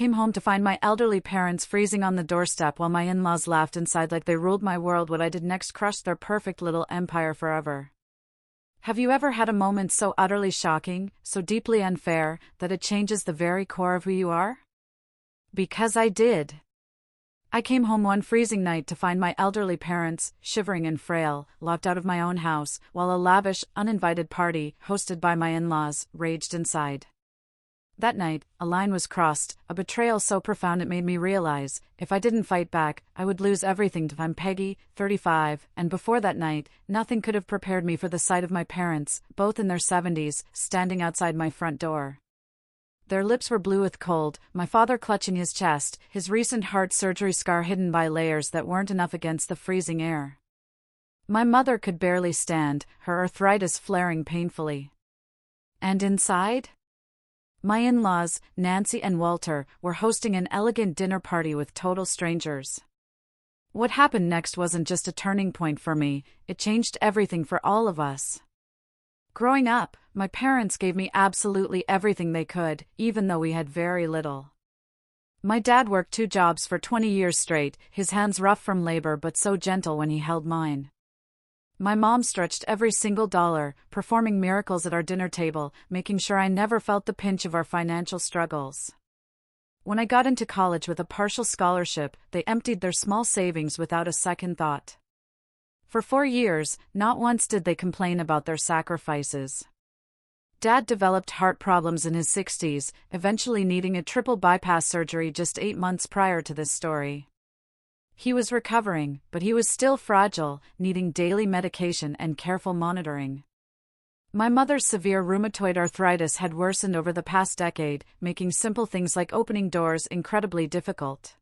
came home to find my elderly parents freezing on the doorstep while my in-laws laughed inside like they ruled my world. What I did next crushed their perfect little empire forever. Have you ever had a moment so utterly shocking, so deeply unfair, that it changes the very core of who you are? Because I did. I came home one freezing night to find my elderly parents, shivering and frail, locked out of my own house, while a lavish, uninvited party, hosted by my in-laws, raged inside. That night, a line was crossed, a betrayal so profound it made me realize, if I didn't fight back, I would lose everything. I'm Peggy, 35, and before that night, nothing could have prepared me for the sight of my parents, both in their 70s, standing outside my front door. Their lips were blue with cold, my father clutching his chest, his recent heart surgery scar hidden by layers that weren't enough against the freezing air. My mother could barely stand, her arthritis flaring painfully. And inside? My in-laws, Nancy and Walter, were hosting an elegant dinner party with total strangers. What happened next wasn't just a turning point for me, it changed everything for all of us. Growing up, my parents gave me absolutely everything they could, even though we had very little. My dad worked 2 jobs for 20 years straight, his hands rough from labor but so gentle when he held mine. My mom stretched every single dollar, performing miracles at our dinner table, making sure I never felt the pinch of our financial struggles. When I got into college with a partial scholarship, they emptied their small savings without a second thought. For 4 years, not once did they complain about their sacrifices. Dad developed heart problems in his 60s, eventually needing a triple bypass surgery just 8 months prior to this story. He was recovering, but he was still fragile, needing daily medication and careful monitoring. My mother's severe rheumatoid arthritis had worsened over the past decade, making simple things like opening doors incredibly difficult.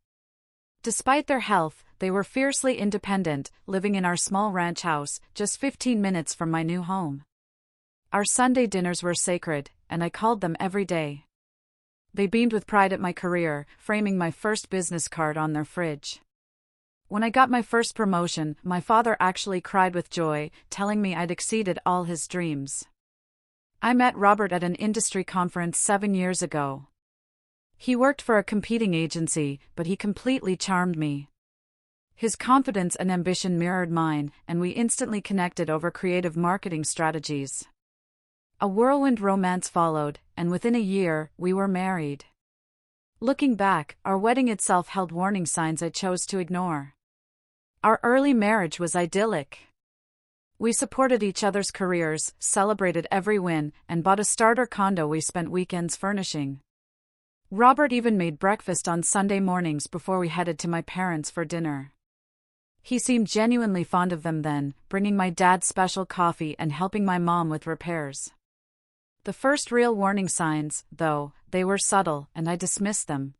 Despite their health, they were fiercely independent, living in our small ranch house, just 15 minutes from my new home. Our Sunday dinners were sacred, and I called them every day. They beamed with pride at my career, framing my first business card on their fridge. When I got my first promotion, my father actually cried with joy, telling me I'd exceeded all his dreams. I met Robert at an industry conference 7 years ago. He worked for a competing agency, but he completely charmed me. His confidence and ambition mirrored mine, and we instantly connected over creative marketing strategies. A whirlwind romance followed, and within a year, we were married. Looking back, our wedding itself held warning signs I chose to ignore. Our early marriage was idyllic. We supported each other's careers, celebrated every win, and bought a starter condo we spent weekends furnishing. Robert even made breakfast on Sunday mornings before we headed to my parents for dinner. He seemed genuinely fond of them then, bringing my dad special coffee and helping my mom with repairs. The first real warning signs, though, they were subtle, and I dismissed them.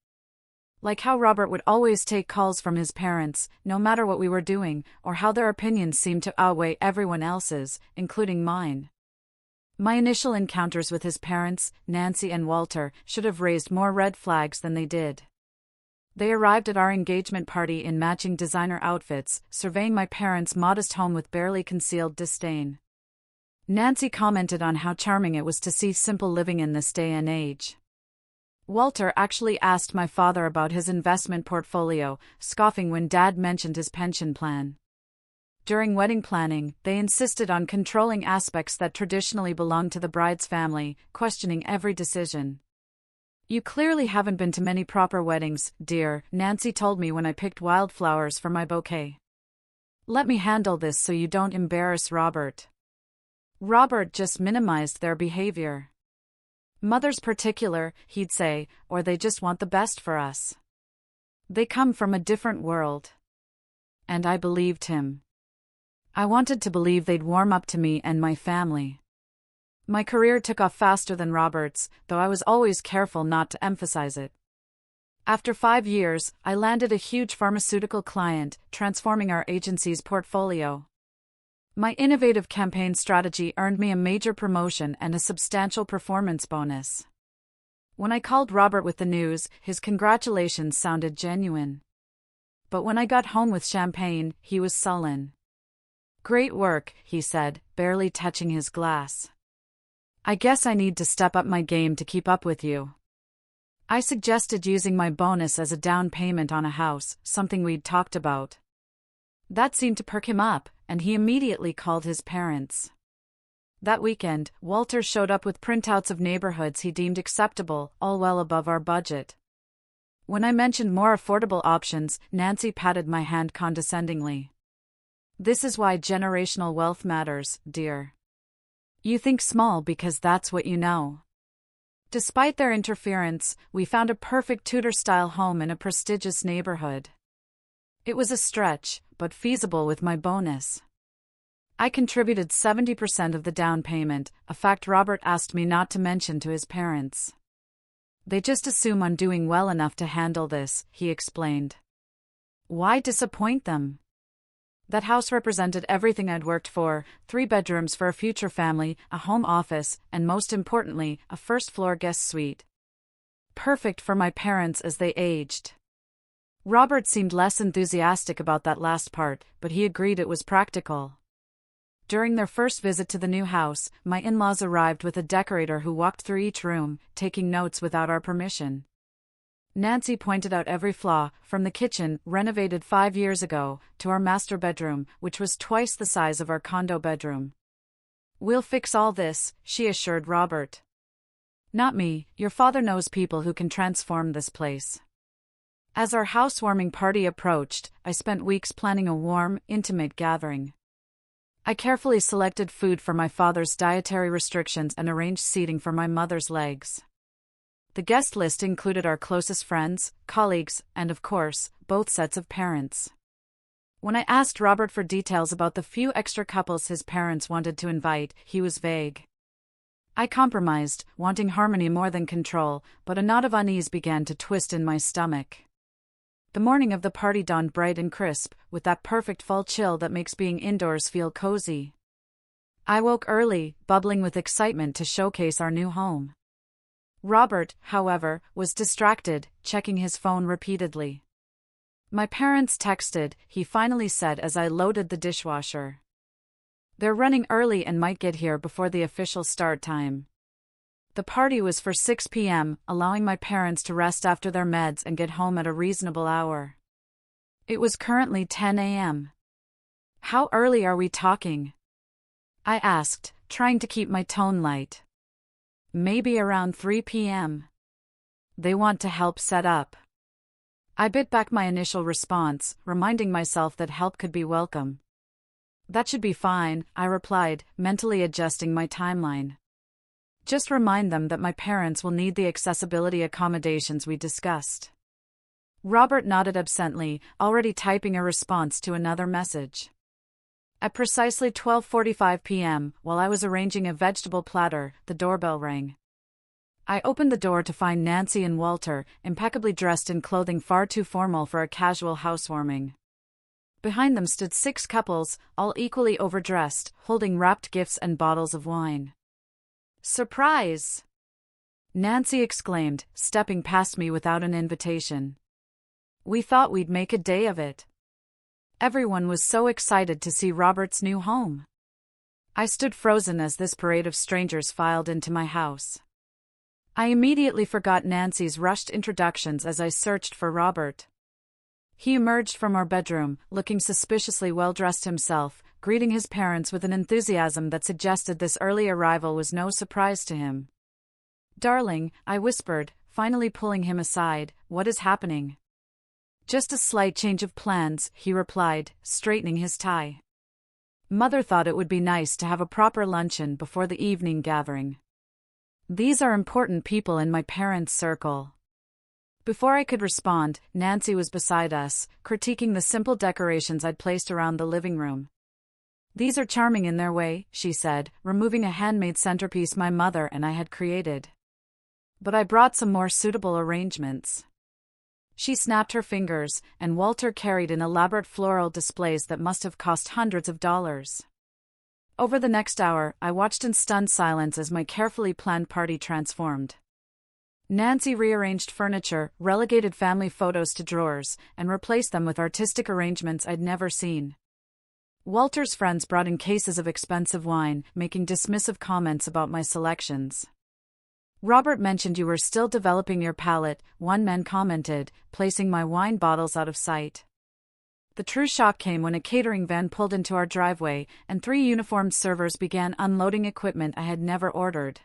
Like how Robert would always take calls from his parents, no matter what we were doing, or how their opinions seemed to outweigh everyone else's, including mine. My initial encounters with his parents, Nancy and Walter, should have raised more red flags than they did. They arrived at our engagement party in matching designer outfits, surveying my parents' modest home with barely concealed disdain. Nancy commented on how charming it was to see simple living in this day and age. Walter actually asked my father about his investment portfolio, scoffing when Dad mentioned his pension plan. During wedding planning, they insisted on controlling aspects that traditionally belonged to the bride's family, questioning every decision. "You clearly haven't been to many proper weddings, dear," Nancy told me when I picked wildflowers for my bouquet. "Let me handle this so you don't embarrass Robert." Robert just minimized their behavior. "Mother's particular," he'd say, "or they just want the best for us. They come from a different world." And I believed him. I wanted to believe they'd warm up to me and my family. My career took off faster than Robert's, though I was always careful not to emphasize it. After 5 years, I landed a huge pharmaceutical client, transforming our agency's portfolio. My innovative campaign strategy earned me a major promotion and a substantial performance bonus. When I called Robert with the news, his congratulations sounded genuine. But when I got home with champagne, he was sullen. "Great work," he said, barely touching his glass. "I guess I need to step up my game to keep up with you." I suggested using my bonus as a down payment on a house, something we'd talked about. That seemed to perk him up, and he immediately called his parents. That weekend, Walter showed up with printouts of neighborhoods he deemed acceptable, all well above our budget. When I mentioned more affordable options, Nancy patted my hand condescendingly. "This is why generational wealth matters, dear. You think small because that's what you know." Despite their interference, we found a perfect Tudor-style home in a prestigious neighborhood. It was a stretch, but feasible with my bonus. I contributed 70% of the down payment, a fact Robert asked me not to mention to his parents. "They just assume I'm doing well enough to handle this," he explained. Why disappoint them? That house represented everything I'd worked for: 3 bedrooms for a future family, a home office, and most importantly, a first-floor guest suite. Perfect for my parents as they aged. Robert seemed less enthusiastic about that last part, but he agreed it was practical. During their first visit to the new house, my in-laws arrived with a decorator who walked through each room, taking notes without our permission. Nancy pointed out every flaw, from the kitchen, renovated 5 years ago, to our master bedroom, which was twice the size of our condo bedroom. "We'll fix all this," she assured Robert. "Not me, your father knows people who can transform this place." As our housewarming party approached, I spent weeks planning a warm, intimate gathering. I carefully selected food for my father's dietary restrictions and arranged seating for my mother's legs. The guest list included our closest friends, colleagues, and of course, both sets of parents. When I asked Robert for details about the few extra couples his parents wanted to invite, he was vague. I compromised, wanting harmony more than control, but a knot of unease began to twist in my stomach. The morning of the party dawned bright and crisp, with that perfect fall chill that makes being indoors feel cozy. I woke early, bubbling with excitement to showcase our new home. Robert, however, was distracted, checking his phone repeatedly. "My parents texted," he finally said as I loaded the dishwasher. "They're running early and might get here before the official start time." The party was for 6 p.m., allowing my parents to rest after their meds and get home at a reasonable hour. It was currently 10 a.m. "How early are we talking?" I asked, trying to keep my tone light. "Maybe around 3 p.m. They want to help set up." I bit back my initial response, reminding myself that help could be welcome. "That should be fine," I replied, mentally adjusting my timeline. "Just remind them that my parents will need the accessibility accommodations we discussed." Robert nodded absently, already typing a response to another message. At precisely 12:45 p.m., while I was arranging a vegetable platter, the doorbell rang. I opened the door to find Nancy and Walter, impeccably dressed in clothing far too formal for a casual housewarming. Behind them stood 6 couples, all equally overdressed, holding wrapped gifts and bottles of wine. "Surprise!" Nancy exclaimed, stepping past me without an invitation. "We thought we'd make a day of it." Everyone was so excited to see Robert's new home. I stood frozen as this parade of strangers filed into my house. I immediately forgot Nancy's rushed introductions as I searched for Robert. He emerged from our bedroom, looking suspiciously well-dressed himself, greeting his parents with an enthusiasm that suggested this early arrival was no surprise to him. "Darling," I whispered, finally pulling him aside, "what is happening?" "Just a slight change of plans," he replied, straightening his tie. "Mother thought it would be nice to have a proper luncheon before the evening gathering. These are important people in my parents' circle." Before I could respond, Nancy was beside us, critiquing the simple decorations I'd placed around the living room. "These are charming in their way," she said, removing a handmade centerpiece my mother and I had created. "But I brought some more suitable arrangements." She snapped her fingers, and Walter carried in elaborate floral displays that must have cost hundreds of dollars. Over the next hour, I watched in stunned silence as my carefully planned party transformed. Nancy rearranged furniture, relegated family photos to drawers, and replaced them with artistic arrangements I'd never seen. Walter's friends brought in cases of expensive wine, making dismissive comments about my selections. Robert mentioned you were still developing your palate, one man commented, placing my wine bottles out of sight. The true shock came when a catering van pulled into our driveway and 3 uniformed servers began unloading equipment I had never ordered.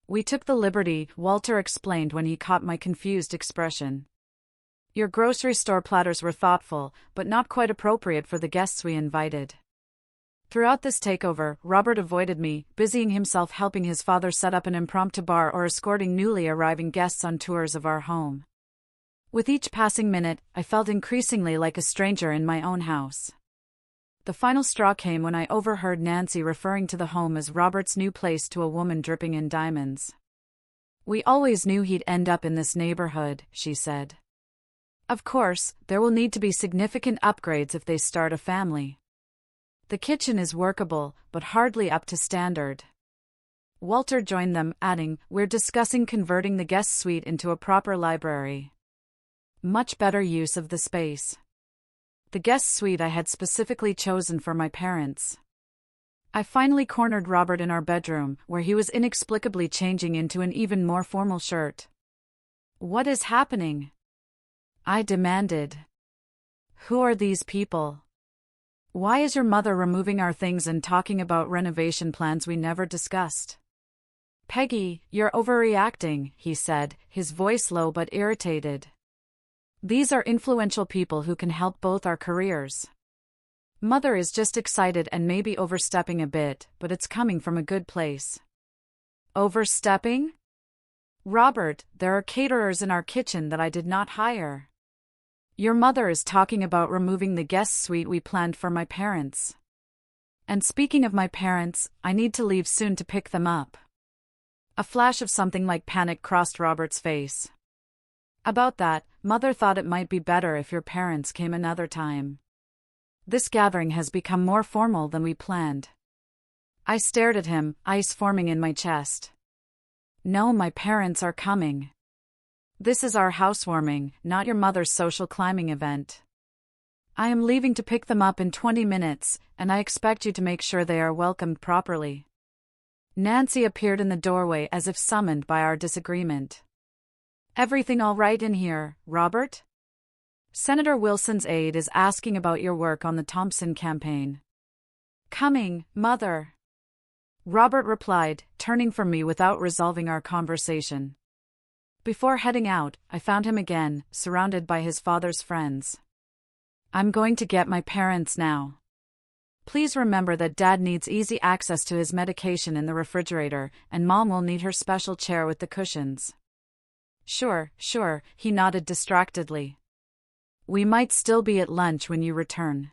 We took the liberty, Walter explained when he caught my confused expression. Your grocery store platters were thoughtful, but not quite appropriate for the guests we invited. Throughout this takeover, Robert avoided me, busying himself helping his father set up an impromptu bar or escorting newly arriving guests on tours of our home. With each passing minute, I felt increasingly like a stranger in my own house. The final straw came when I overheard Nancy referring to the home as Robert's new place to a woman dripping in diamonds. We always knew he'd end up in this neighborhood, she said. Of course, there will need to be significant upgrades if they start a family. The kitchen is workable, but hardly up to standard. Walter joined them, adding, we're discussing converting the guest suite into a proper library. Much better use of the space. The guest suite I had specifically chosen for my parents. I finally cornered Robert in our bedroom, where he was inexplicably changing into an even more formal shirt. What is happening? I demanded. Who are these people? Why is your mother removing our things and talking about renovation plans we never discussed? Peggy, you're overreacting, he said, his voice low but irritated. These are influential people who can help both our careers. Mother is just excited and maybe overstepping a bit, but it's coming from a good place. Overstepping? Robert, there are caterers in our kitchen that I did not hire. Your mother is talking about removing the guest suite we planned for my parents. And speaking of my parents, I need to leave soon to pick them up. A flash of something like panic crossed Robert's face. About that, Mother thought it might be better if your parents came another time. This gathering has become more formal than we planned. I stared at him, ice forming in my chest. No, my parents are coming. This is our housewarming, not your mother's social climbing event. I am leaving to pick them up in 20 minutes, and I expect you to make sure they are welcomed properly. Nancy appeared in the doorway as if summoned by our disagreement. Everything all right in here, Robert? Senator Wilson's aide is asking about your work on the Thompson campaign. Coming, Mother. Robert replied, turning from me without resolving our conversation. Before heading out, I found him again, surrounded by his father's friends. I'm going to get my parents now. Please remember that Dad needs easy access to his medication in the refrigerator, and Mom will need her special chair with the cushions. Sure, he nodded distractedly. We might still be at lunch when you return.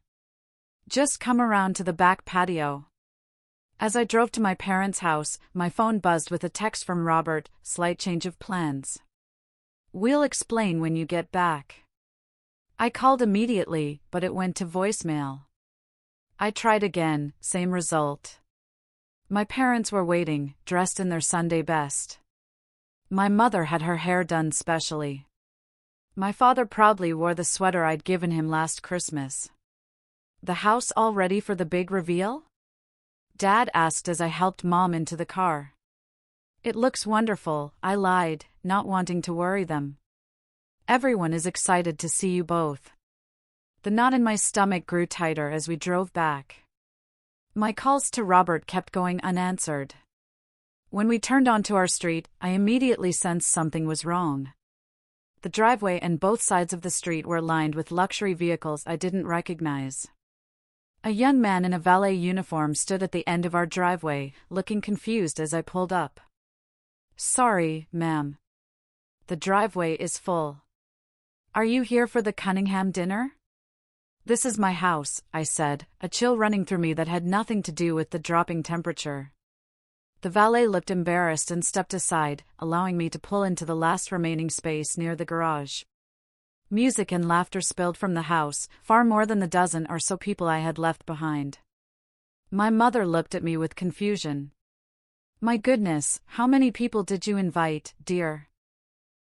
Just come around to the back patio. As I drove to my parents' house, my phone buzzed with a text from Robert, slight change of plans. We'll explain when you get back. I called immediately, but it went to voicemail. I tried again, same result. My parents were waiting, dressed in their Sunday best. My mother had her hair done specially. My father proudly wore the sweater I'd given him last Christmas. The house all ready for the big reveal? Dad asked as I helped Mom into the car. It looks wonderful, I lied, not wanting to worry them. Everyone is excited to see you both. The knot in my stomach grew tighter as we drove back. My calls to Robert kept going unanswered. When we turned onto our street, I immediately sensed something was wrong. The driveway and both sides of the street were lined with luxury vehicles I didn't recognize. A young man in a valet uniform stood at the end of our driveway, looking confused as I pulled up. Sorry, ma'am. The driveway is full. Are you here for the Cunningham dinner? This is my house, I said, a chill running through me that had nothing to do with the dropping temperature. The valet looked embarrassed and stepped aside, allowing me to pull into the last remaining space near the garage. Music and laughter spilled from the house, far more than the dozen or so people I had left behind. My mother looked at me with confusion. My goodness, how many people did you invite, dear?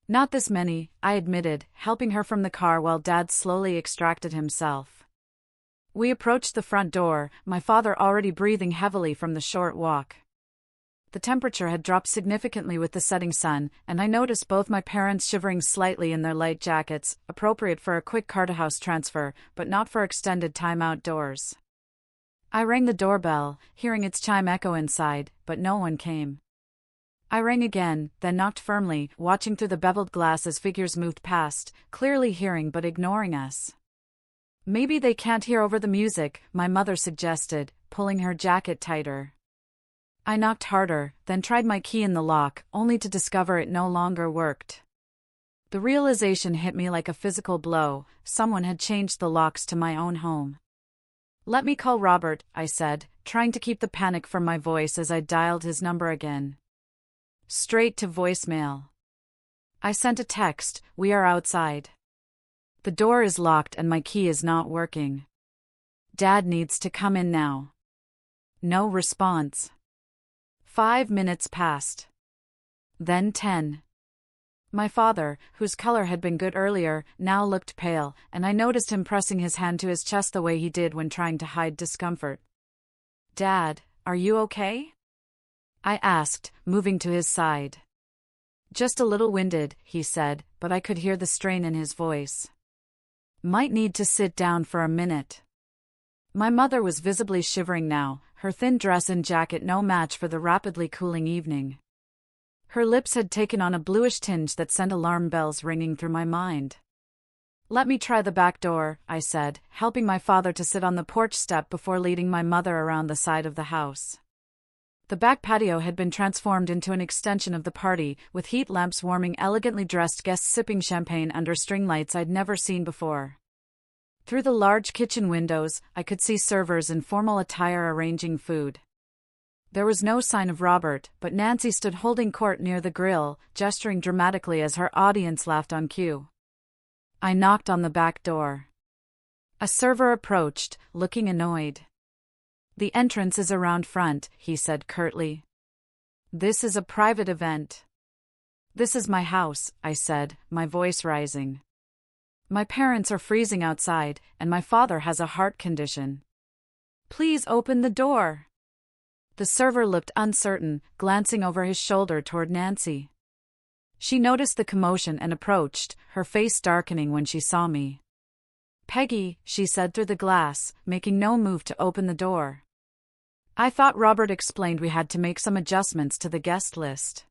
Not this many, I admitted, helping her from the car while Dad slowly extracted himself. We approached the front door, my father already breathing heavily from the short walk. The temperature had dropped significantly with the setting sun, and I noticed both my parents shivering slightly in their light jackets, appropriate for a quick car-to-house transfer, but not for extended time outdoors. I rang the doorbell, hearing its chime echo inside, but no one came. I rang again, then knocked firmly, watching through the beveled glass as figures moved past, clearly hearing but ignoring us. Maybe they can't hear over the music, my mother suggested, pulling her jacket tighter. I knocked harder, then tried my key in the lock, only to discover it no longer worked. The realization hit me like a physical blow. Someone had changed the locks to my own home. "Let me call Robert," I said, trying to keep the panic from my voice as I dialed his number again. Straight to voicemail. I sent a text, "We are outside. The door is locked and my key is not working. Dad needs to come in now." No response. 5 minutes passed. Then 10. My father, whose color had been good earlier, now looked pale, and I noticed him pressing his hand to his chest the way he did when trying to hide discomfort. "Dad, are you okay?" I asked, moving to his side. "Just a little winded," he said, but I could hear the strain in his voice. "Might need to sit down for a minute." My mother was visibly shivering now, her thin dress and jacket no match for the rapidly cooling evening. Her lips had taken on a bluish tinge that sent alarm bells ringing through my mind. "Let me try the back door," I said, helping my father to sit on the porch step before leading my mother around the side of the house. The back patio had been transformed into an extension of the party, with heat lamps warming elegantly dressed guests sipping champagne under string lights I'd never seen before. Through the large kitchen windows, I could see servers in formal attire arranging food. There was no sign of Robert, but Nancy stood holding court near the grill, gesturing dramatically as her audience laughed on cue. I knocked on the back door. A server approached, looking annoyed. "The entrance is around front," he said curtly. "This is a private event." "This is my house," I said, my voice rising. "My parents are freezing outside, and my father has a heart condition. Please open the door." The server looked uncertain, glancing over his shoulder toward Nancy. She noticed the commotion and approached, her face darkening when she saw me. "Peggy," she said through the glass, making no move to open the door. I thought Robert explained we had to make some adjustments to the guest list.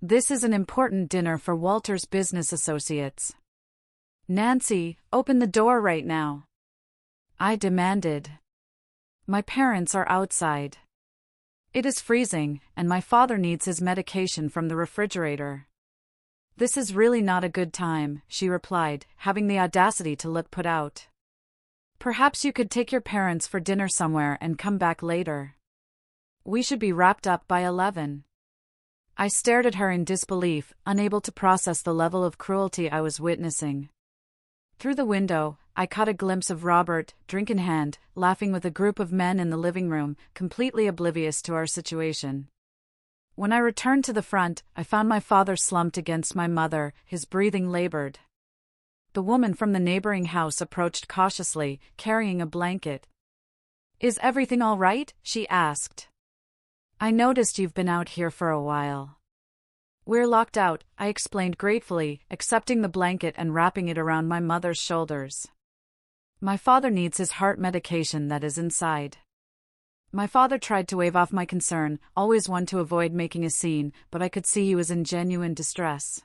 "This is an important dinner for Walter's business associates." "Nancy, open the door right now," I demanded. "My parents are outside. It is freezing, and my father needs his medication from the refrigerator." "This is really not a good time," she replied, having the audacity to look put out. "Perhaps you could take your parents for dinner somewhere and come back later. We should be wrapped up by 11. I stared at her in disbelief, unable to process the level of cruelty I was witnessing. Through the window, I caught a glimpse of Robert, drink in hand, laughing with a group of men in the living room, completely oblivious to our situation. When I returned to the front, I found my father slumped against my mother, his breathing labored. The woman from the neighboring house approached cautiously, carrying a blanket. "Is everything all right?" she asked. "I noticed you've been out here for a while." "We're locked out," I explained gratefully, accepting the blanket and wrapping it around my mother's shoulders. "My father needs his heart medication that is inside." My father tried to wave off my concern, always one to avoid making a scene, but I could see he was in genuine distress.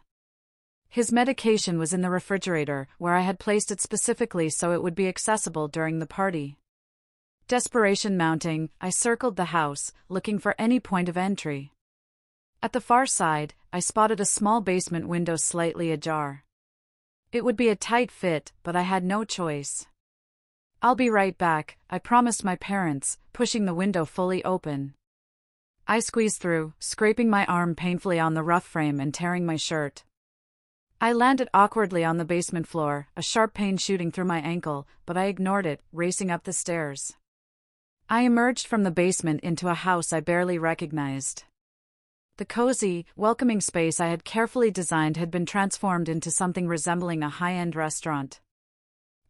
His medication was in the refrigerator, where I had placed it specifically so it would be accessible during the party. Desperation mounting, I circled the house, looking for any point of entry. At the far side, I spotted a small basement window slightly ajar. It would be a tight fit, but I had no choice. "I'll be right back," I promised my parents, pushing the window fully open. I squeezed through, scraping my arm painfully on the rough frame and tearing my shirt. I landed awkwardly on the basement floor, a sharp pain shooting through my ankle, but I ignored it, racing up the stairs. I emerged from the basement into a house I barely recognized. The cozy, welcoming space I had carefully designed had been transformed into something resembling a high-end restaurant.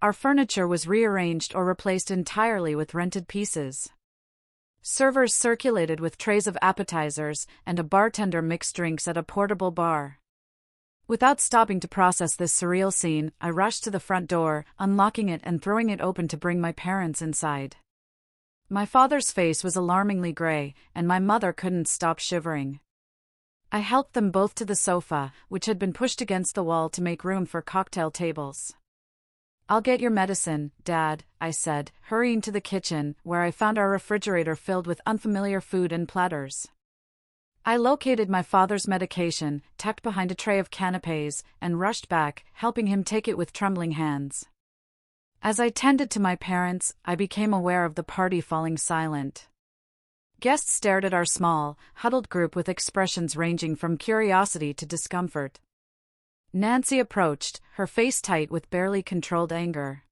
Our furniture was rearranged or replaced entirely with rented pieces. Servers circulated with trays of appetizers, and a bartender mixed drinks at a portable bar. Without stopping to process this surreal scene, I rushed to the front door, unlocking it and throwing it open to bring my parents inside. My father's face was alarmingly gray, and my mother couldn't stop shivering. I helped them both to the sofa, which had been pushed against the wall to make room for cocktail tables. "I'll get your medicine, Dad," I said, hurrying to the kitchen, where I found our refrigerator filled with unfamiliar food and platters. I located my father's medication, tucked behind a tray of canapés, and rushed back, helping him take it with trembling hands. As I tended to my parents, I became aware of the party falling silent. Guests stared at our small, huddled group with expressions ranging from curiosity to discomfort. Nancy approached, her face tight with barely controlled anger.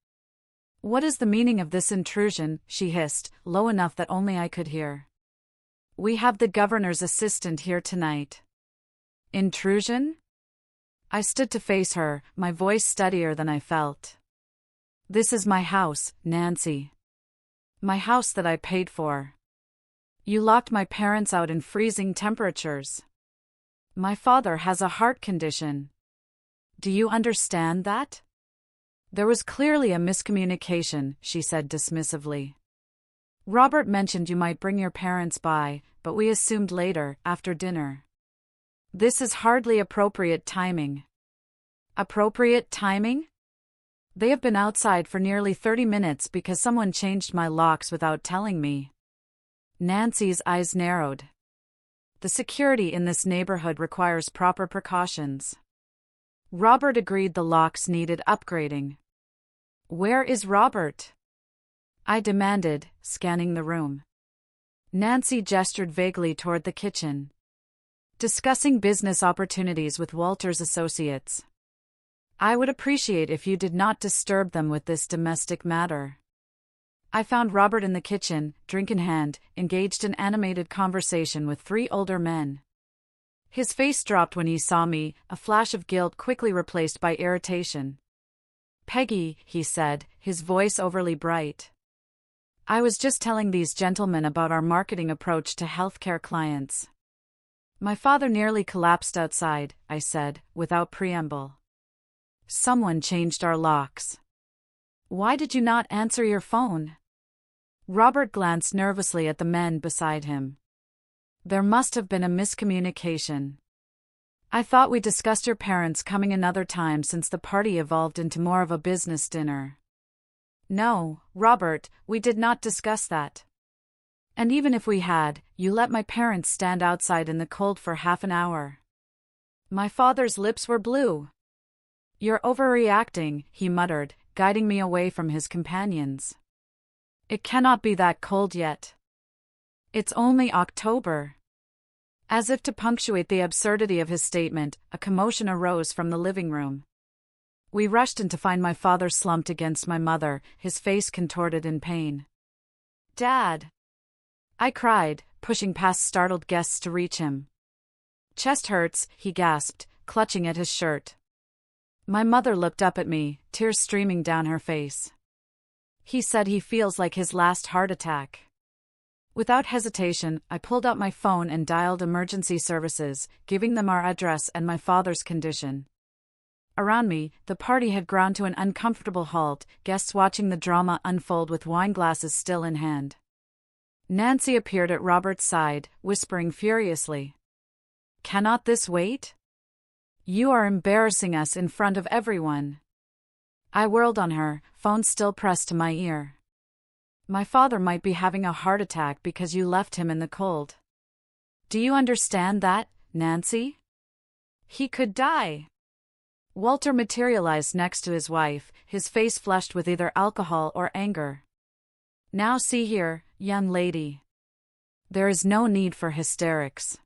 "What is the meaning of this intrusion?" she hissed, low enough that only I could hear. "We have the governor's assistant here tonight." "Intrusion?" I stood to face her, my voice steadier than I felt. "This is my house, Nancy. My house that I paid for. You locked my parents out in freezing temperatures. My father has a heart condition. Do you understand that?" "There was clearly a miscommunication," she said dismissively. "Robert mentioned you might bring your parents by, but we assumed later, after dinner. This is hardly appropriate timing." "Appropriate timing?" "They have been outside for nearly 30 minutes because someone changed my locks without telling me." Nancy's eyes narrowed. "The security in this neighborhood requires proper precautions." Robert agreed the locks needed upgrading. "Where is Robert?" I demanded, scanning the room. Nancy gestured vaguely toward the kitchen. "Discussing business opportunities with Walter's associates. I would appreciate if you did not disturb them with this domestic matter." I found Robert in the kitchen, drink in hand, engaged in animated conversation with 3 older men. His face dropped when he saw me, a flash of guilt quickly replaced by irritation. "Peggy," he said, his voice overly bright. "I was just telling these gentlemen about our marketing approach to healthcare clients." "My father nearly collapsed outside," I said, without preamble. "Someone changed our locks." "Why did you not answer your phone?" Robert glanced nervously at the men beside him. "There must have been a miscommunication. I thought we discussed your parents coming another time since the party evolved into more of a business dinner." "No, Robert, we did not discuss that. And even if we had, you let my parents stand outside in the cold for half an hour." My father's lips were blue. "You're overreacting," he muttered, guiding me away from his companions. "It cannot be that cold yet. It's only October." As if to punctuate the absurdity of his statement, a commotion arose from the living room. We rushed in to find my father slumped against my mother, his face contorted in pain. "Dad!" I cried, pushing past startled guests to reach him. "Chest hurts," he gasped, clutching at his shirt. My mother looked up at me, tears streaming down her face. "He said he feels like his last heart attack." Without hesitation, I pulled out my phone and dialed emergency services, giving them our address and my father's condition. Around me, the party had ground to an uncomfortable halt, guests watching the drama unfold with wine glasses still in hand. Nancy appeared at Robert's side, whispering furiously. "Cannot this wait? You are embarrassing us in front of everyone." I whirled on her, phone still pressed to my ear. "My father might be having a heart attack because you left him in the cold. Do you understand that, Nancy? He could die." Walter materialized next to his wife, his face flushed with either alcohol or anger. "Now see here, young lady. There is no need for hysterics.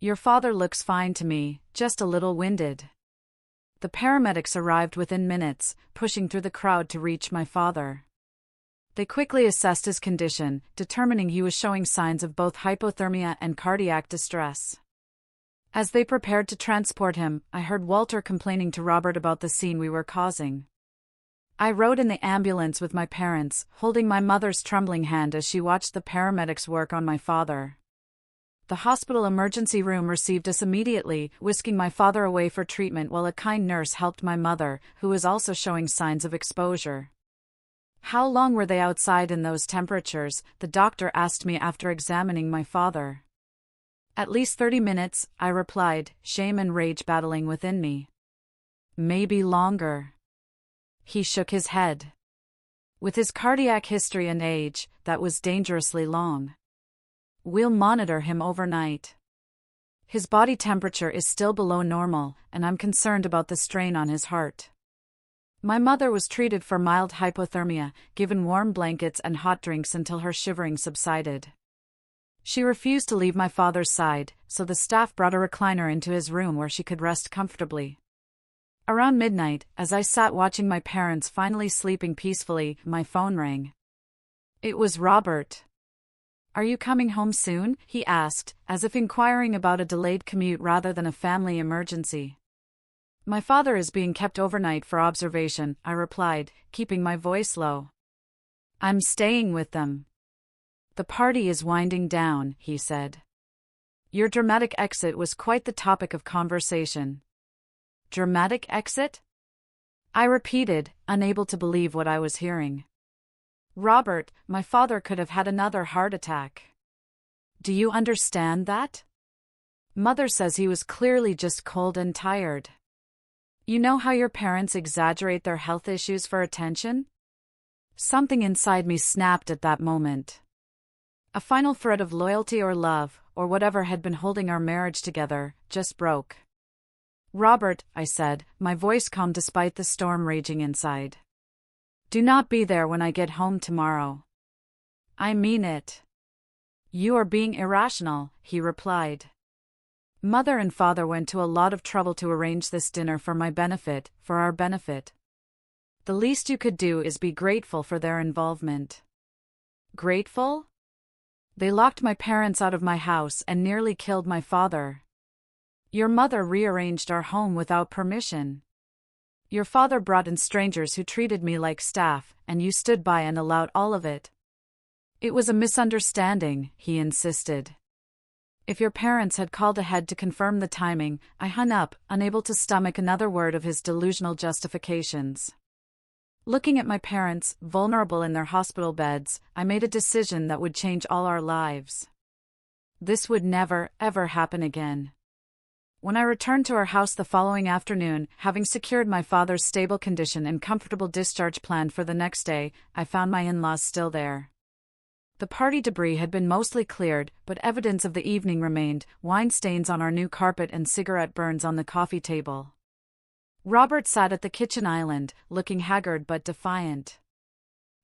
Your father looks fine to me, just a little winded." The paramedics arrived within minutes, pushing through the crowd to reach my father. They quickly assessed his condition, determining he was showing signs of both hypothermia and cardiac distress. As they prepared to transport him, I heard Walter complaining to Robert about the scene we were causing. I rode in the ambulance with my parents, holding my mother's trembling hand as she watched the paramedics work on my father. The hospital emergency room received us immediately, whisking my father away for treatment while a kind nurse helped my mother, who was also showing signs of exposure. "How long were they outside in those temperatures?" the doctor asked me after examining my father. "At least 30 minutes, I replied, shame and rage battling within me. "Maybe longer." He shook his head. "With his cardiac history and age, that was dangerously long. We'll monitor him overnight. His body temperature is still below normal, and I'm concerned about the strain on his heart." My mother was treated for mild hypothermia, given warm blankets and hot drinks until her shivering subsided. She refused to leave my father's side, so the staff brought a recliner into his room where she could rest comfortably. Around midnight, as I sat watching my parents finally sleeping peacefully, my phone rang. It was Robert. "Are you coming home soon?" he asked, as if inquiring about a delayed commute rather than a family emergency. "My father is being kept overnight for observation," I replied, keeping my voice low. "I'm staying with them." "The party is winding down," he said. "Your dramatic exit was quite the topic of conversation." "Dramatic exit?" I repeated, unable to believe what I was hearing. "Robert, my father could have had another heart attack. Do you understand that? Mother says he was clearly just cold and tired. You know how your parents exaggerate their health issues for attention?" Something inside me snapped at that moment. A final thread of loyalty or love, or whatever had been holding our marriage together, just broke. "Robert," I said, my voice calm despite the storm raging inside. "Do not be there when I get home tomorrow." "I mean it." "You are being irrational," he replied. "Mother and father went to a lot of trouble to arrange this dinner for my benefit, for our benefit. The least you could do is be grateful for their involvement." "Grateful?" "They locked my parents out of my house and nearly killed my father. Your mother rearranged our home without permission. Your father brought in strangers who treated me like staff, and you stood by and allowed all of it." "It was a misunderstanding," he insisted. If your parents had called ahead to confirm the timing, I hung up, unable to stomach another word of his delusional justifications. Looking at my parents, vulnerable in their hospital beds, I made a decision that would change all our lives. This would never, ever happen again. When I returned to our house the following afternoon, having secured my father's stable condition and comfortable discharge planned for the next day, I found my in-laws still there. The party debris had been mostly cleared, but evidence of the evening remained, wine stains on our new carpet and cigarette burns on the coffee table. Robert sat at the kitchen island, looking haggard but defiant.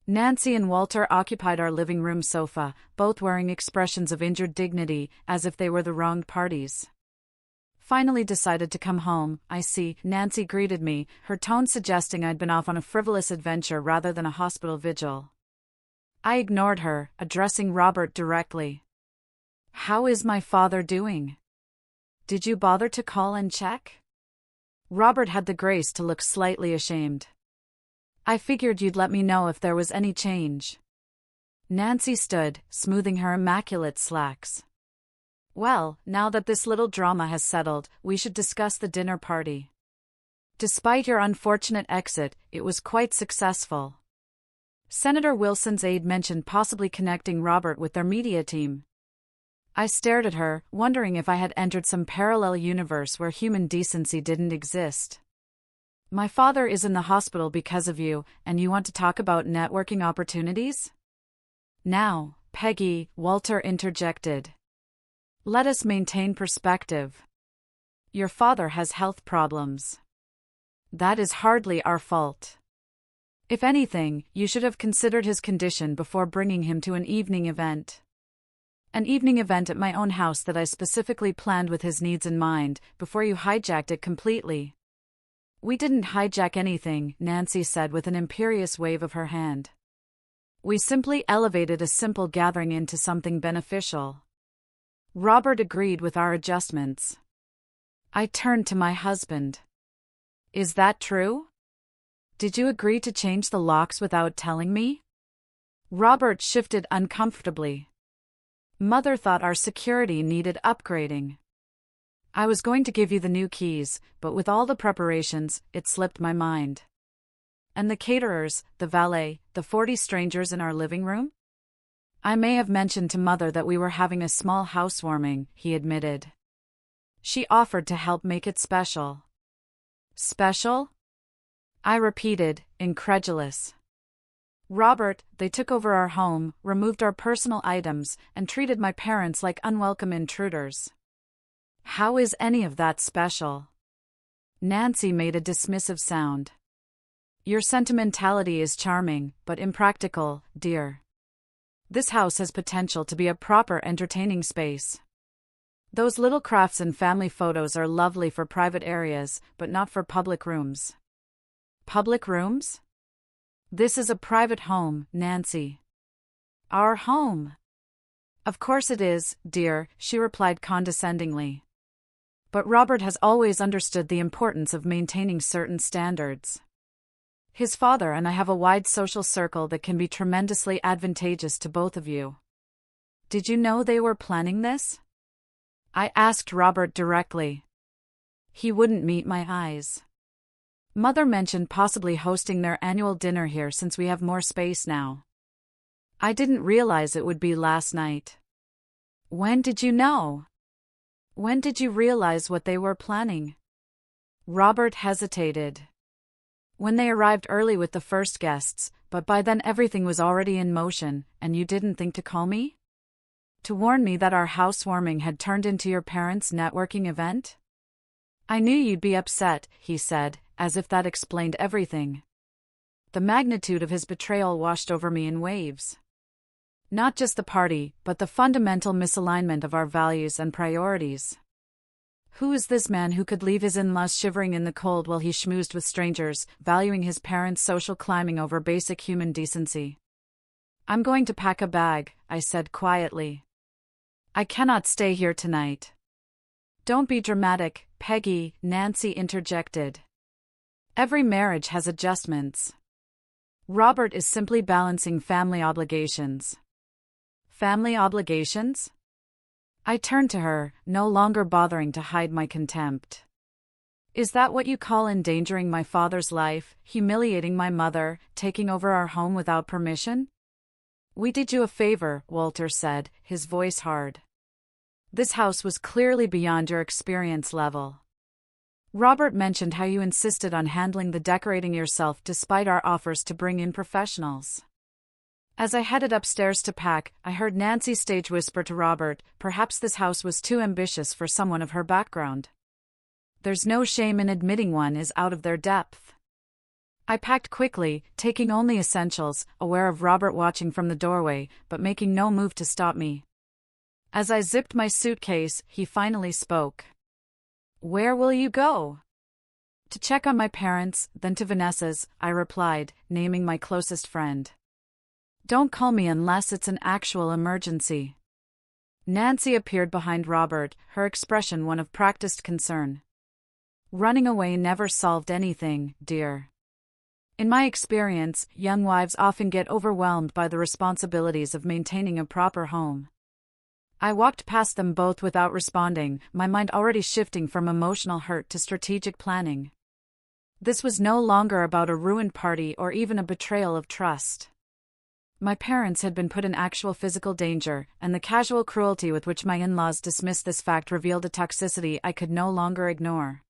Nancy and Walter occupied our living room sofa, both wearing expressions of injured dignity, as if they were the wronged parties. "Finally decided to come home, I see," Nancy greeted me, her tone suggesting I'd been off on a frivolous adventure rather than a hospital vigil. I ignored her, addressing Robert directly. "How is my father doing? Did you bother to call and check?" Robert had the grace to look slightly ashamed. "I figured you'd let me know if there was any change." Nancy stood, smoothing her immaculate slacks. "Well, now that this little drama has settled, we should discuss the dinner party. Despite your unfortunate exit, it was quite successful. Senator Wilson's aide mentioned possibly connecting Robert with their media team." I stared at her, wondering if I had entered some parallel universe where human decency didn't exist. "My father is in the hospital because of you, and you want to talk about networking opportunities?" "Now, Peggy," Walter interjected. "Let us maintain perspective. Your father has health problems. That is hardly our fault. If anything, you should have considered his condition before bringing him to an evening event. An evening event at my own house that I specifically planned with his needs in mind, before you hijacked it completely." "We didn't hijack anything," Nancy said with an imperious wave of her hand. "We simply elevated a simple gathering into something beneficial." Robert agreed with our adjustments. I turned to my husband. "Is that true?" Did you agree to change the locks without telling me? Robert shifted uncomfortably. Mother thought our security needed upgrading. I was going to give you the new keys, but with all the preparations, it slipped my mind. And the caterers, the valet, the 40 strangers in our living room? I may have mentioned to Mother that we were having a small housewarming, he admitted. She offered to help make it special. Special? I repeated, incredulous. Robert, they took over our home, removed our personal items, and treated my parents like unwelcome intruders. How is any of that special? Nancy made a dismissive sound. Your sentimentality is charming, but impractical, dear. This house has potential to be a proper entertaining space. Those little crafts and family photos are lovely for private areas, but not for public rooms. Public rooms? This is a private home, Nancy. Our home. Of course it is, dear, she replied condescendingly. But Robert has always understood the importance of maintaining certain standards. His father and I have a wide social circle that can be tremendously advantageous to both of you. Did you know they were planning this? I asked Robert directly. He wouldn't meet my eyes. Mother mentioned possibly hosting their annual dinner here since we have more space now. I didn't realize it would be last night. When did you know? When did you realize what they were planning? Robert hesitated. When they arrived early with the first guests, but by then everything was already in motion, and you didn't think to call me? To warn me that our housewarming had turned into your parents' networking event? I knew you'd be upset, he said, as if that explained everything. The magnitude of his betrayal washed over me in waves. Not just the party, but the fundamental misalignment of our values and priorities. Who is this man who could leave his in-laws shivering in the cold while he schmoozed with strangers, valuing his parents' social climbing over basic human decency? I'm going to pack a bag, I said quietly. I cannot stay here tonight. Don't be dramatic, Peggy, Nancy interjected. Every marriage has adjustments. Robert is simply balancing family obligations. Family obligations? I turned to her, no longer bothering to hide my contempt. Is that what you call endangering my father's life, humiliating my mother, taking over our home without permission? We did you a favor, Walter said, his voice hard. This house was clearly beyond your experience level. Robert mentioned how you insisted on handling the decorating yourself despite our offers to bring in professionals. As I headed upstairs to pack, I heard Nancy stage whisper to Robert, perhaps this house was too ambitious for someone of her background. There's no shame in admitting one is out of their depth. I packed quickly, taking only essentials, aware of Robert watching from the doorway, but making no move to stop me. As I zipped my suitcase, he finally spoke. Where will you go? To check on my parents, then to Vanessa's, I replied, naming my closest friend. Don't call me unless it's an actual emergency. Nancy appeared behind Robert, her expression one of practiced concern. Running away never solved anything, dear. In my experience, young wives often get overwhelmed by the responsibilities of maintaining a proper home. I walked past them both without responding, my mind already shifting from emotional hurt to strategic planning. This was no longer about a ruined party or even a betrayal of trust. My parents had been put in actual physical danger, and the casual cruelty with which my in-laws dismissed this fact revealed a toxicity I could no longer ignore.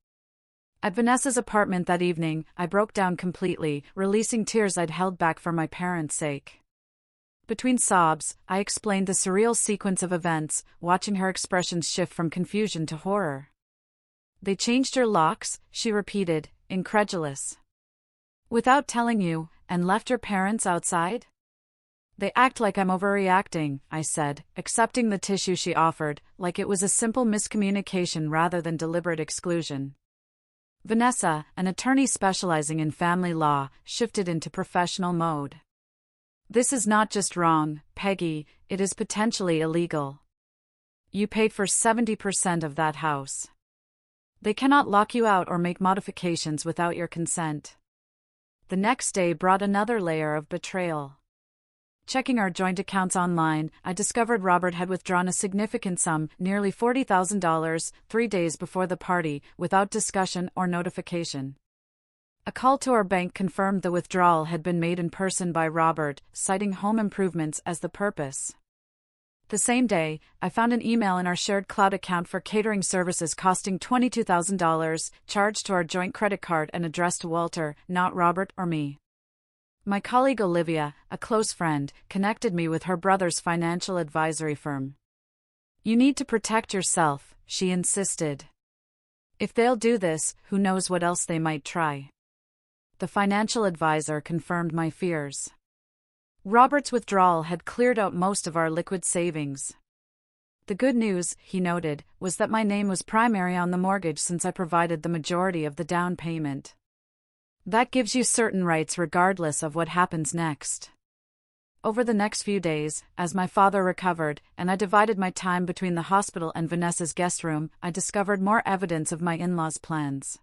At Vanessa's apartment that evening, I broke down completely, releasing tears I'd held back for my parents' sake. Between sobs, I explained the surreal sequence of events, watching her expressions shift from confusion to horror. They changed your locks, she repeated, incredulous. Without telling you, and left your parents outside? They act like I'm overreacting, I said, accepting the tissue she offered, like it was a simple miscommunication rather than deliberate exclusion. Vanessa, an attorney specializing in family law, shifted into professional mode. This is not just wrong, Peggy, it is potentially illegal. You paid for 70% of that house. They cannot lock you out or make modifications without your consent. The next day brought another layer of betrayal. Checking our joint accounts online, I discovered Robert had withdrawn a significant sum, nearly $40,000, 3 days before the party, without discussion or notification. A call to our bank confirmed the withdrawal had been made in person by Robert, citing home improvements as the purpose. The same day, I found an email in our shared cloud account for catering services costing $22,000, charged to our joint credit card and addressed to Walter, not Robert or me. My colleague Olivia, a close friend, connected me with her brother's financial advisory firm. "You need to protect yourself," she insisted. "If they'll do this, who knows what else they might try." The financial advisor confirmed my fears. Robert's withdrawal had cleared out most of our liquid savings. The good news, he noted, was that my name was primary on the mortgage since I provided the majority of the down payment. That gives you certain rights regardless of what happens next. Over the next few days, as my father recovered, and I divided my time between the hospital and Vanessa's guest room, I discovered more evidence of my in-laws' plans.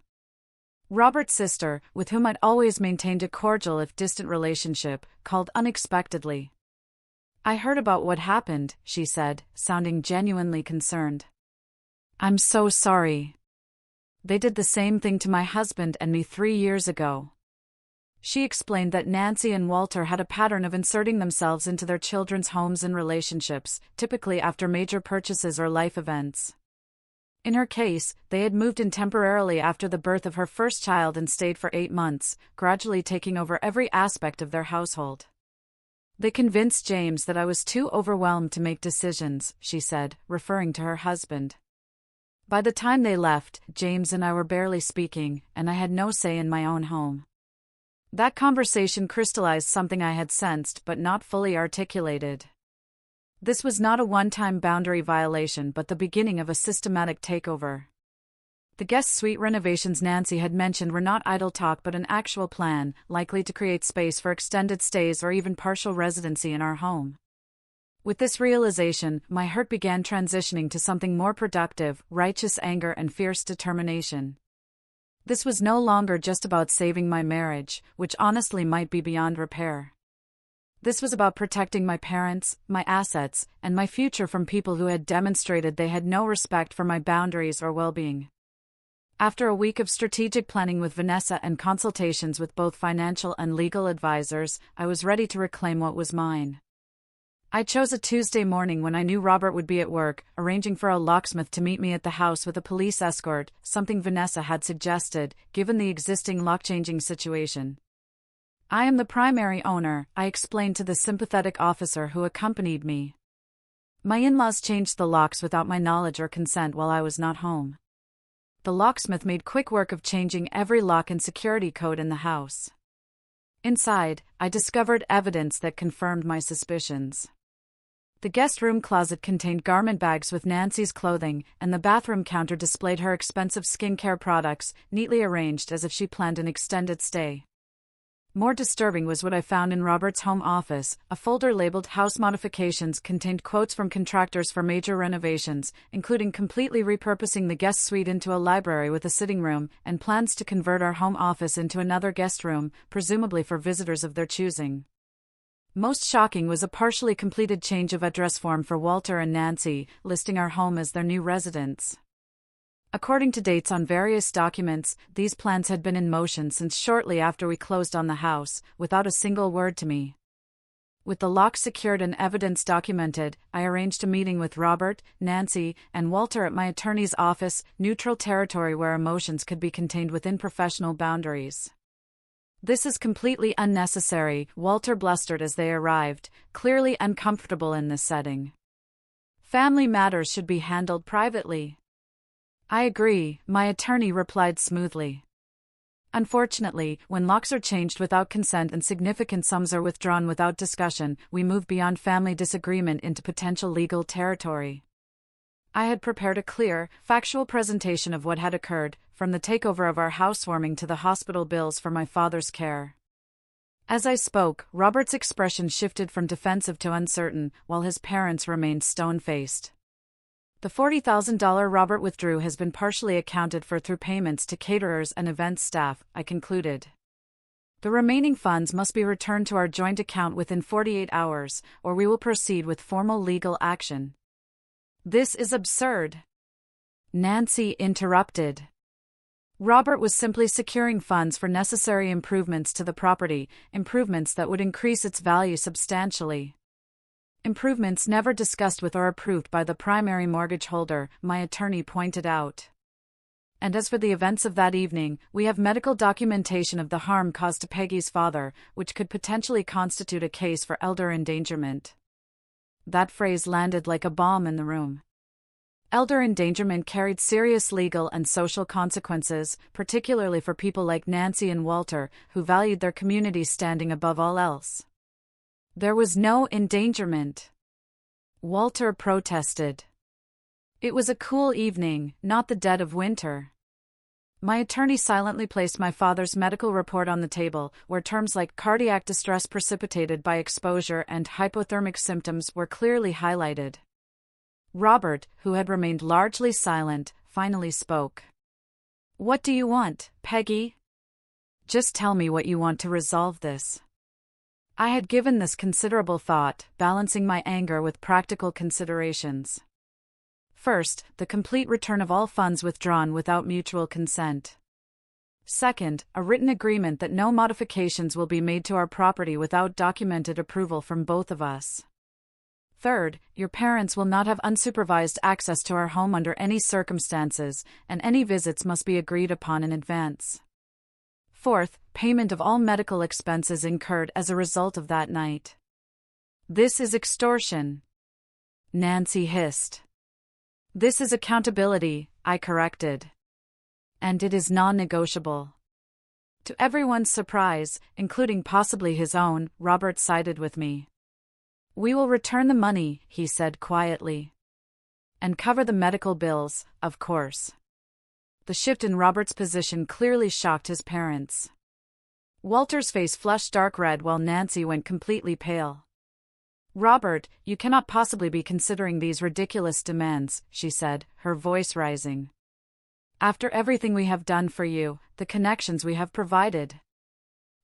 Robert's sister, with whom I'd always maintained a cordial if distant relationship, called unexpectedly. "I heard about what happened," she said, sounding genuinely concerned. "I'm so sorry. They did the same thing to my husband and me 3 years ago." She explained that Nancy and Walter had a pattern of inserting themselves into their children's homes and relationships, typically after major purchases or life events. In her case, they had moved in temporarily after the birth of her first child and stayed for 8 months, gradually taking over every aspect of their household. "They convinced James that I was too overwhelmed to make decisions," she said, referring to her husband. "By the time they left, James and I were barely speaking, and I had no say in my own home." That conversation crystallized something I had sensed but not fully articulated. This was not a one-time boundary violation but the beginning of a systematic takeover. The guest suite renovations Nancy had mentioned were not idle talk but an actual plan, likely to create space for extended stays or even partial residency in our home. With this realization, my hurt began transitioning to something more productive, righteous anger and fierce determination. This was no longer just about saving my marriage, which honestly might be beyond repair. This was about protecting my parents, my assets, and my future from people who had demonstrated they had no respect for my boundaries or well-being. After a week of strategic planning with Vanessa and consultations with both financial and legal advisors, I was ready to reclaim what was mine. I chose a Tuesday morning when I knew Robert would be at work, arranging for a locksmith to meet me at the house with a police escort, something Vanessa had suggested, given the existing lock-changing situation. "I am the primary owner," I explained to the sympathetic officer who accompanied me. "My in-laws changed the locks without my knowledge or consent while I was not home." The locksmith made quick work of changing every lock and security code in the house. Inside, I discovered evidence that confirmed my suspicions. The guest room closet contained garment bags with Nancy's clothing, and the bathroom counter displayed her expensive skincare products, neatly arranged as if she planned an extended stay. More disturbing was what I found in Robert's home office. A folder labeled House Modifications contained quotes from contractors for major renovations, including completely repurposing the guest suite into a library with a sitting room, and plans to convert our home office into another guest room, presumably for visitors of their choosing. Most shocking was a partially completed change of address form for Walter and Nancy, listing our home as their new residence. According to dates on various documents, these plans had been in motion since shortly after we closed on the house, without a single word to me. With the lock secured and evidence documented, I arranged a meeting with Robert, Nancy, and Walter at my attorney's office, neutral territory where emotions could be contained within professional boundaries. "This is completely unnecessary," Walter blustered as they arrived, clearly uncomfortable in this setting. "Family matters should be handled privately." "I agree," my attorney replied smoothly. Unfortunately, when locks are changed without consent and significant sums are withdrawn without discussion, we move beyond family disagreement into potential legal territory. I had prepared a clear, factual presentation of what had occurred, from the takeover of our housewarming to the hospital bills for my father's care. As I spoke, Robert's expression shifted from defensive to uncertain, while his parents remained stone-faced. "The $40,000 Robert withdrew has been partially accounted for through payments to caterers and events staff," I concluded. The remaining funds must be returned to our joint account within 48 hours, or we will proceed with formal legal action. This is absurd. Nancy interrupted. Robert was simply securing funds for necessary improvements to the property, improvements that would increase its value substantially. Improvements never discussed with or approved by the primary mortgage holder, my attorney pointed out. And as for the events of that evening, we have medical documentation of the harm caused to Peggy's father, which could potentially constitute a case for elder endangerment. That phrase landed like a bomb in the room. Elder endangerment carried serious legal and social consequences, particularly for people like Nancy and Walter, who valued their community standing above all else. There was no endangerment. Walter protested. It was a cool evening, not the dead of winter. My attorney silently placed my father's medical report on the table, where terms like cardiac distress precipitated by exposure and hypothermic symptoms were clearly highlighted. Robert, who had remained largely silent, finally spoke. "What do you want, Peggy? Just tell me what you want to resolve this." I had given this considerable thought, balancing my anger with practical considerations. First, the complete return of all funds withdrawn without mutual consent. Second, a written agreement that no modifications will be made to our property without documented approval from both of us. Third, your parents will not have unsupervised access to our home under any circumstances, and any visits must be agreed upon in advance. Fourth, payment of all medical expenses incurred as a result of that night. This is extortion, Nancy hissed. This is accountability, I corrected. And it is non-negotiable. To everyone's surprise, including possibly his own, Robert sided with me. We will return the money, he said quietly. And cover the medical bills, of course. The shift in Robert's position clearly shocked his parents. Walter's face flushed dark red while Nancy went completely pale. "Robert, you cannot possibly be considering these ridiculous demands," she said, her voice rising. "After everything we have done for you, the connections we have provided."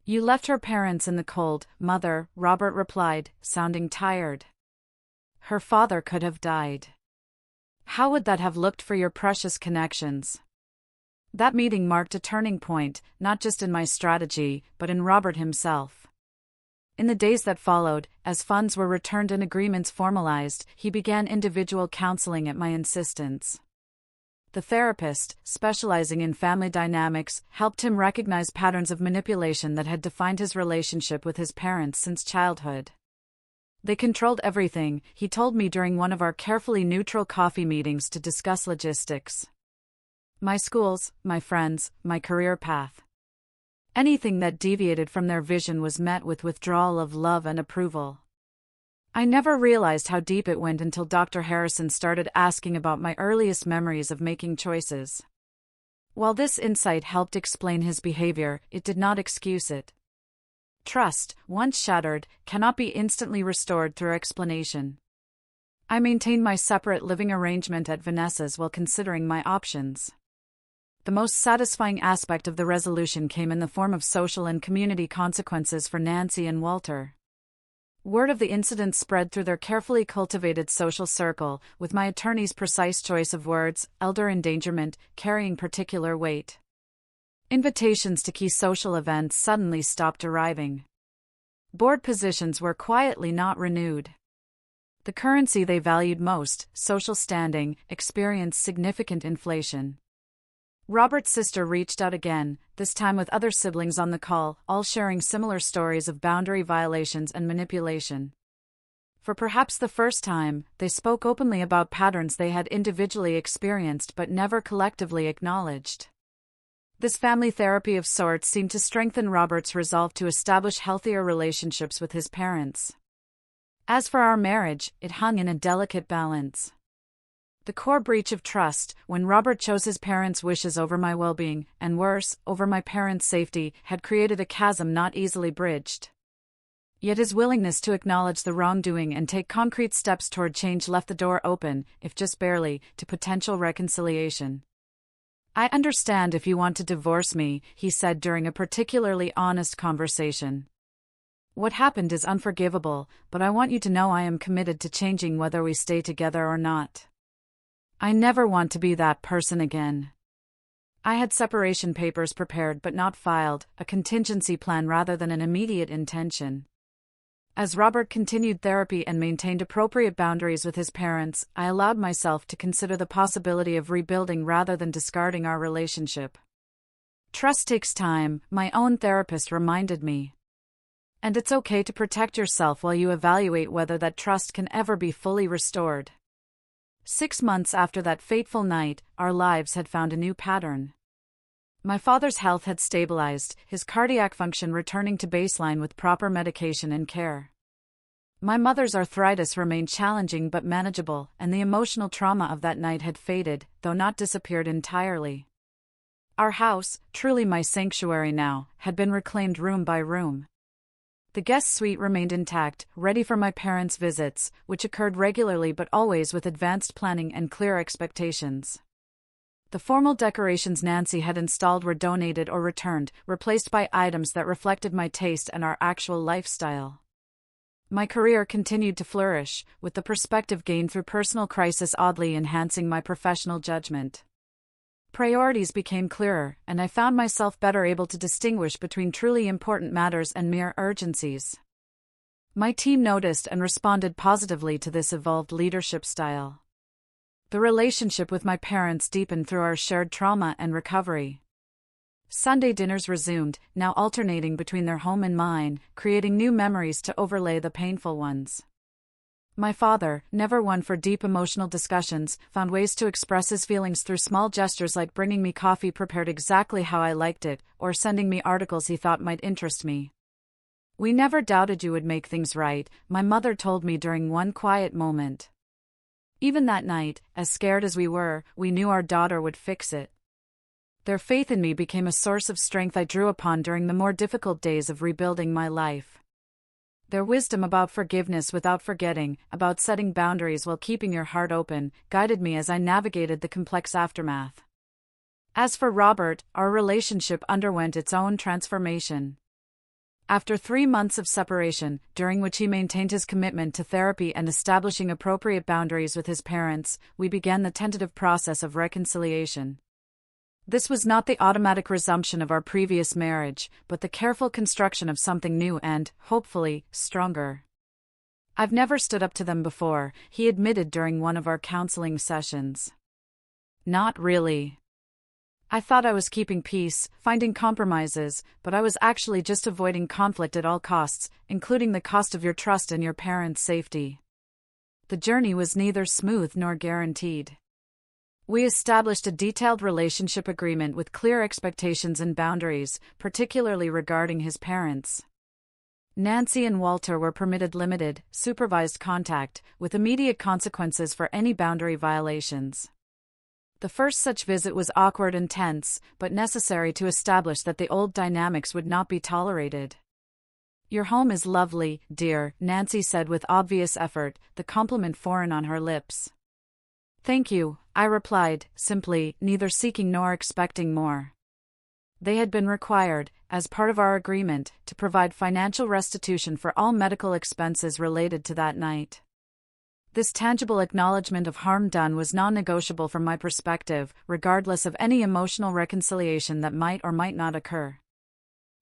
"You left her parents in the cold, Mother," Robert replied, sounding tired. "Her father could have died. How would that have looked for your precious connections?" That meeting marked a turning point, not just in my strategy, but in Robert himself. In the days that followed, as funds were returned and agreements formalized, he began individual counseling at my insistence. The therapist, specializing in family dynamics, helped him recognize patterns of manipulation that had defined his relationship with his parents since childhood. They controlled everything, he told me during one of our carefully neutral coffee meetings to discuss logistics. My schools, my friends, my career path. Anything that deviated from their vision was met with withdrawal of love and approval. I never realized how deep it went until Dr. Harrison started asking about my earliest memories of making choices. While this insight helped explain his behavior, it did not excuse it. Trust, once shattered, cannot be instantly restored through explanation. I maintained my separate living arrangement at Vanessa's while considering my options. The most satisfying aspect of the resolution came in the form of social and community consequences for Nancy and Walter. Word of the incident spread through their carefully cultivated social circle, with my attorney's precise choice of words, elder endangerment, carrying particular weight. Invitations to key social events suddenly stopped arriving. Board positions were quietly not renewed. The currency they valued most, social standing, experienced significant inflation. Robert's sister reached out again, this time with other siblings on the call, all sharing similar stories of boundary violations and manipulation. For perhaps the first time, they spoke openly about patterns they had individually experienced but never collectively acknowledged. This family therapy of sorts seemed to strengthen Robert's resolve to establish healthier relationships with his parents. As for our marriage, it hung in a delicate balance. The core breach of trust, when Robert chose his parents' wishes over my well-being, and worse, over my parents' safety, had created a chasm not easily bridged. Yet his willingness to acknowledge the wrongdoing and take concrete steps toward change left the door open, if just barely, to potential reconciliation. I understand if you want to divorce me, he said during a particularly honest conversation. What happened is unforgivable, but I want you to know I am committed to changing whether we stay together or not. I never want to be that person again. I had separation papers prepared but not filed, a contingency plan rather than an immediate intention. As Robert continued therapy and maintained appropriate boundaries with his parents, I allowed myself to consider the possibility of rebuilding rather than discarding our relationship. Trust takes time, my own therapist reminded me. And it's okay to protect yourself while you evaluate whether that trust can ever be fully restored. 6 months after that fateful night, our lives had found a new pattern. My father's health had stabilized, his cardiac function returning to baseline with proper medication and care. My mother's arthritis remained challenging but manageable, and the emotional trauma of that night had faded, though not disappeared entirely. Our house, truly my sanctuary now, had been reclaimed room by room. The guest suite remained intact, ready for my parents' visits, which occurred regularly but always with advanced planning and clear expectations. The formal decorations Nancy had installed were donated or returned, replaced by items that reflected my taste and our actual lifestyle. My career continued to flourish, with the perspective gained through personal crisis oddly enhancing my professional judgment. Priorities became clearer, and I found myself better able to distinguish between truly important matters and mere urgencies. My team noticed and responded positively to this evolved leadership style. The relationship with my parents deepened through our shared trauma and recovery. Sunday dinners resumed, now alternating between their home and mine, creating new memories to overlay the painful ones. My father, never one for deep emotional discussions, found ways to express his feelings through small gestures like bringing me coffee prepared exactly how I liked it, or sending me articles he thought might interest me. "We never doubted you would make things right," my mother told me during one quiet moment. Even that night, as scared as we were, we knew our daughter would fix it. Their faith in me became a source of strength I drew upon during the more difficult days of rebuilding my life. Their wisdom about forgiveness without forgetting, about setting boundaries while keeping your heart open, guided me as I navigated the complex aftermath. As for Robert, our relationship underwent its own transformation. After 3 months of separation, during which he maintained his commitment to therapy and establishing appropriate boundaries with his parents, we began the tentative process of reconciliation. This was not the automatic resumption of our previous marriage, but the careful construction of something new and, hopefully, stronger. "I've never stood up to them before," he admitted during one of our counseling sessions. "Not really. I thought I was keeping peace, finding compromises, but I was actually just avoiding conflict at all costs, including the cost of your trust and your parents' safety." The journey was neither smooth nor guaranteed. We established a detailed relationship agreement with clear expectations and boundaries, particularly regarding his parents. Nancy and Walter were permitted limited, supervised contact, with immediate consequences for any boundary violations. The first such visit was awkward and tense, but necessary to establish that the old dynamics would not be tolerated. "Your home is lovely, dear," Nancy said with obvious effort, the compliment foreign on her lips. "Thank you," I replied, simply, neither seeking nor expecting more. They had been required, as part of our agreement, to provide financial restitution for all medical expenses related to that night. This tangible acknowledgement of harm done was non-negotiable from my perspective, regardless of any emotional reconciliation that might or might not occur.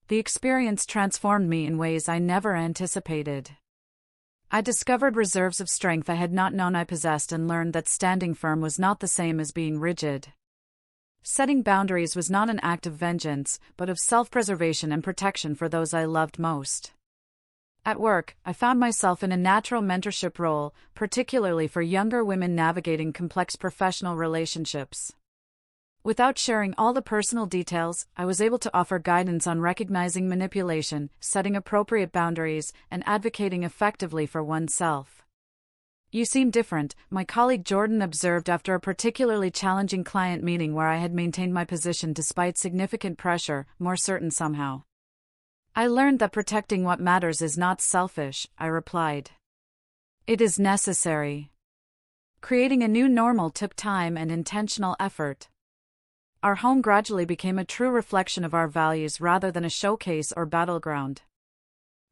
The experience transformed me in ways I never anticipated. I discovered reserves of strength I had not known I possessed and learned that standing firm was not the same as being rigid. Setting boundaries was not an act of vengeance, but of self-preservation and protection for those I loved most. At work, I found myself in a natural mentorship role, particularly for younger women navigating complex professional relationships. Without sharing all the personal details, I was able to offer guidance on recognizing manipulation, setting appropriate boundaries, and advocating effectively for oneself. "You seem different," my colleague Jordan observed after a particularly challenging client meeting where I had maintained my position despite significant pressure, more certain somehow. "I learned that protecting what matters is not selfish," I replied. "It is necessary." Creating a new normal took time and intentional effort. our home gradually became a true reflection of our values rather than a showcase or battleground.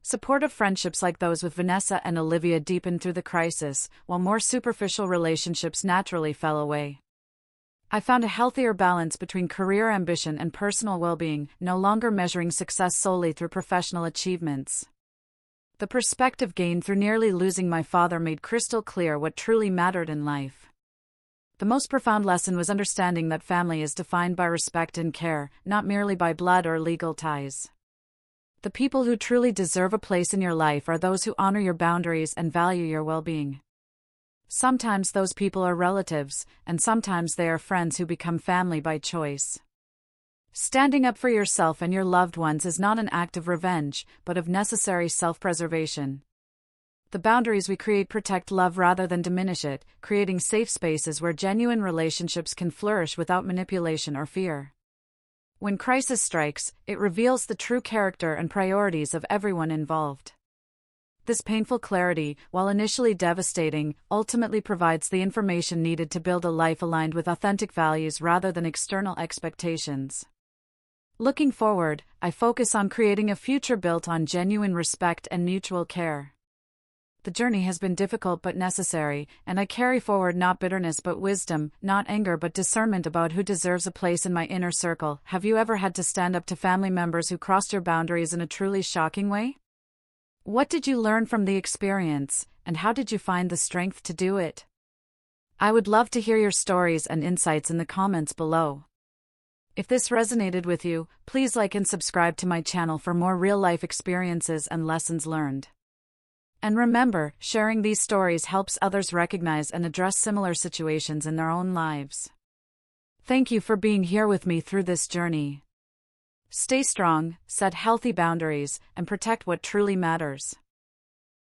Supportive friendships like those with Vanessa and Olivia deepened through the crisis, while more superficial relationships naturally fell away. I found a healthier balance between career ambition and personal well-being, no longer measuring success solely through professional achievements. The perspective gained through nearly losing my father made crystal clear what truly mattered in life. The most profound lesson was understanding that family is defined by respect and care, not merely by blood or legal ties. The people who truly deserve a place in your life are those who honor your boundaries and value your well-being. Sometimes those people are relatives, and sometimes they are friends who become family by choice. Standing up for yourself and your loved ones is not an act of revenge, but of necessary self-preservation. The boundaries we create protect love rather than diminish it, creating safe spaces where genuine relationships can flourish without manipulation or fear. When crisis strikes, it reveals the true character and priorities of everyone involved. This painful clarity, while initially devastating, ultimately provides the information needed to build a life aligned with authentic values rather than external expectations. Looking forward, I focus on creating a future built on genuine respect and mutual care. The journey has been difficult but necessary, and I carry forward not bitterness but wisdom, not anger but discernment about who deserves a place in my inner circle. Have you ever had to stand up to family members who crossed your boundaries in a truly shocking way? What did you learn from the experience, and how did you find the strength to do it? I would love to hear your stories and insights in the comments below. If this resonated with you, please like and subscribe to my channel for more real-life experiences and lessons learned. And remember, sharing these stories helps others recognize and address similar situations in their own lives. Thank you for being here with me through this journey. Stay strong, set healthy boundaries, and protect what truly matters.